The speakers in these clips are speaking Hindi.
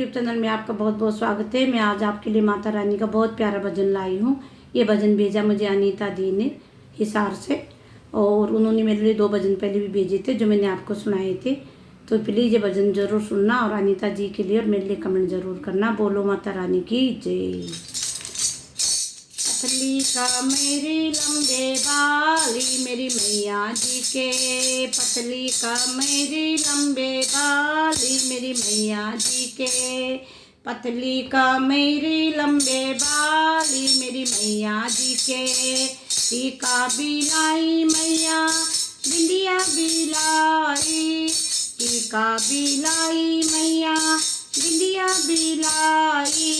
यूट्यूब चैनल में आपका बहुत बहुत स्वागत है। मैं आज आपके लिए माता रानी का बहुत प्यारा भजन लाई हूँ। ये भजन भेजा मुझे अनीता दी ने हिसार से, और उन्होंने मेरे लिए 2 भजन पहले भी भेजे थे जो मैंने आपको सुनाए थे। तो प्लीज़ ये भजन ज़रूर सुनना और अनीता जी के लिए और मेरे लिए कमेंट ज़रूर करना। बोलो माता रानी की जय। पतली का मेरी लंबे बाली मेरी मैया जी के, पतली का मेरी लंबे बाली मेरी मैया जी के, पतली का मेरी लंबे बाली मेरी मैया जी के। टीका बिलाई मैया बिंदिया बिलाई, टीका बिलाई मैया बिंदिया बिलाई,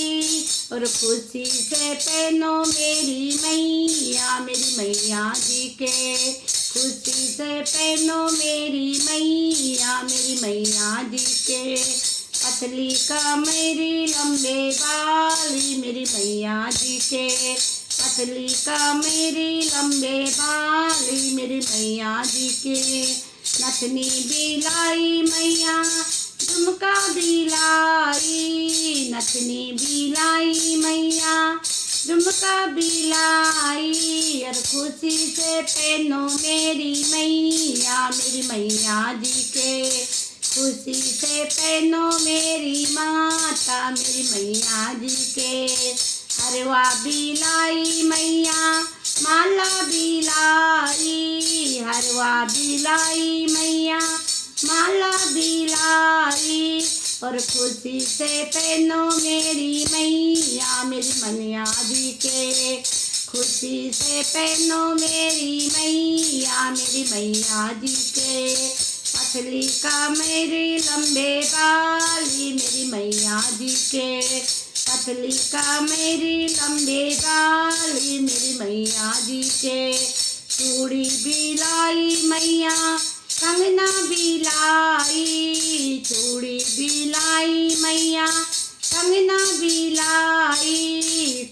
और खुशी से पहनो मेरी मैया जी के, खुशी से पहनो मेरी मैया जी के। पतली का मेरी लंबे बाली मेरी मैया जी के, पतली का मेरी लंबे बाली मेरी मैया जी के। नथनी बिलाई मैया झुमका बिलाई, नथनी बिलाई मैया झुमका बिलाई, और खुशी से पहनो मेरी मैया जी के, खुशी से पहनो मेरी माता मेरी मैया जी के। हरवा बिलाई मैया माला बिलाई, हरवा बिलाई मैया माला बिलाई, और खुशी से पहनो मेरी मैया जी के, खुशी से पहनो मेरी मैया जी के। पतली का मेरी लंबे बाली मेरी मैया जी के, पतली का मेरी लंबे बाली मेरी मैया जी के। चूड़ी बिलाई मैया कंगना बिलाई, चूड़ी बिलाई मैया कंगना बिलाई,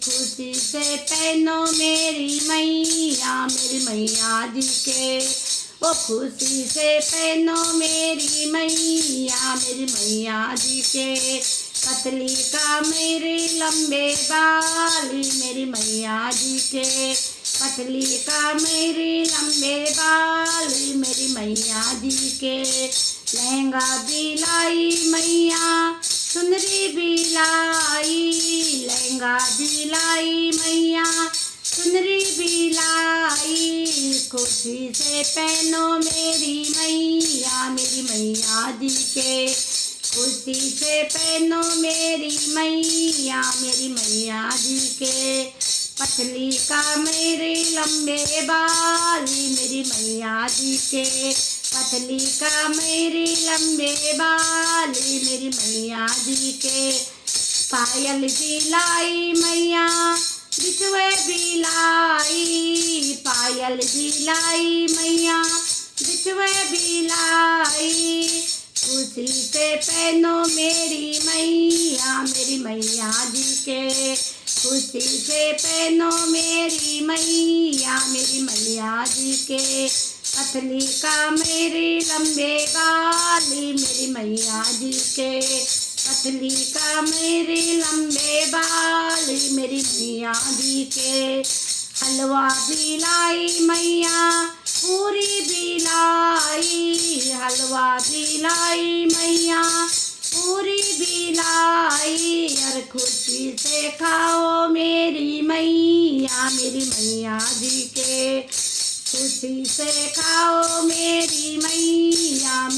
खुशी से पहनो मेरी मैया जी के, वो खुशी से पहनो मेरी मैया जी के। पतली का मेरी लंबे बाली मेरी मैया जी के, पतली का मेरी लंबे बाली मेरी मैया जी के। लहंगा बिलाई मैया सुंदरी बिलाई, लहंगा बिलाई मैया सुंदरी बिलाई, खुशी से पहनो मेरी मैया जी के, खुशी से पहनो मेरी मैया जी के। पतली का मेरी लंबे बाली मेरी मैया जी के, पतली का मेरी लंबे बाली मेरी मैया जी के। पायल बिलाई मैया बिछुए बिलाई, पायल बिलाई मैया बिछुए बिलाई, खुशी से पहनो मेरी मैया जी के, खुशी से पहनो मेरी मैया जी के। पतली का मेरी लंबे बाली मेरी मैया जी के, पतली का मेरी लंबे बाली मेरी मैया जी के। हलवा बिलाई मैया पूरी बिलाई, हलवा बिलाई मैया पूरी बिलाई, और खुशी से खाओ मेरी मैया जी के, खुशी से खाओ मेरी मैया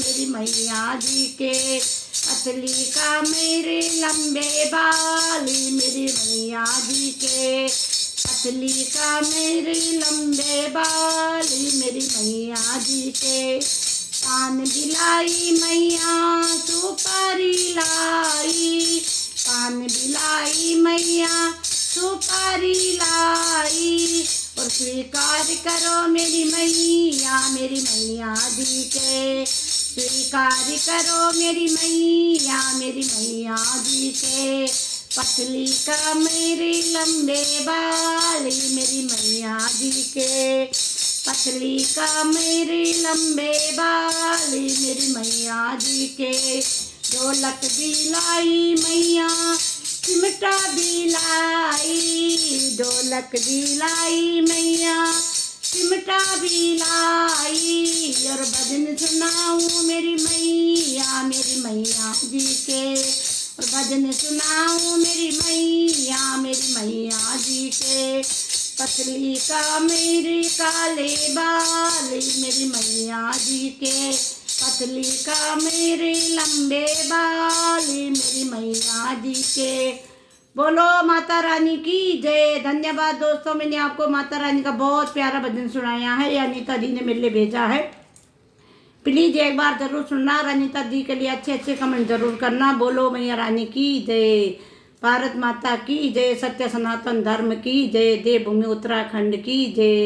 जी के। पतली का मेरे लंबे बाली मेरी मैया जी के, पतली का मेरे लंबे बाली मेरी मैया जी के। पान बिलाई मैया सुपारी लाई, पान बिलाई मैया सुपारी लाई, और स्वीकार करो मेरी मैया जी के, स्वीकार करो मेरी मैया जी के। पतली का मेरी लंबे बाली मेरी मैया जी के, पतली का मेरी लंबे बाली मेरी मैया जी के। ढोलक भी लाई मैया चिमटा भी लाई, ढोलक भी लाई मैया चिमटा भी लाई, और भजन सुनाऊं मेरी मैया जी के, और भजन सुनाऊं मेरी मैया जी के। पतली का मेरी काले बाल मेरी मैया जी के, पतली का मेरे लंबे बाल मेरी मैया जी के। बोलो माता रानी की जय। धन्यवाद दोस्तों, मैंने आपको माता रानी का बहुत प्यारा भजन सुनाया है, अनीता दी ने मेरे लिए भेजा है। प्लीज़ एक बार ज़रूर सुनना, अनीता दी के लिए अच्छे अच्छे कमेंट ज़रूर करना। बोलो मैया रानी की जय, भारत माता की जय, सत्य सनातन धर्म की जय, देवभूमि उत्तराखंड की जय।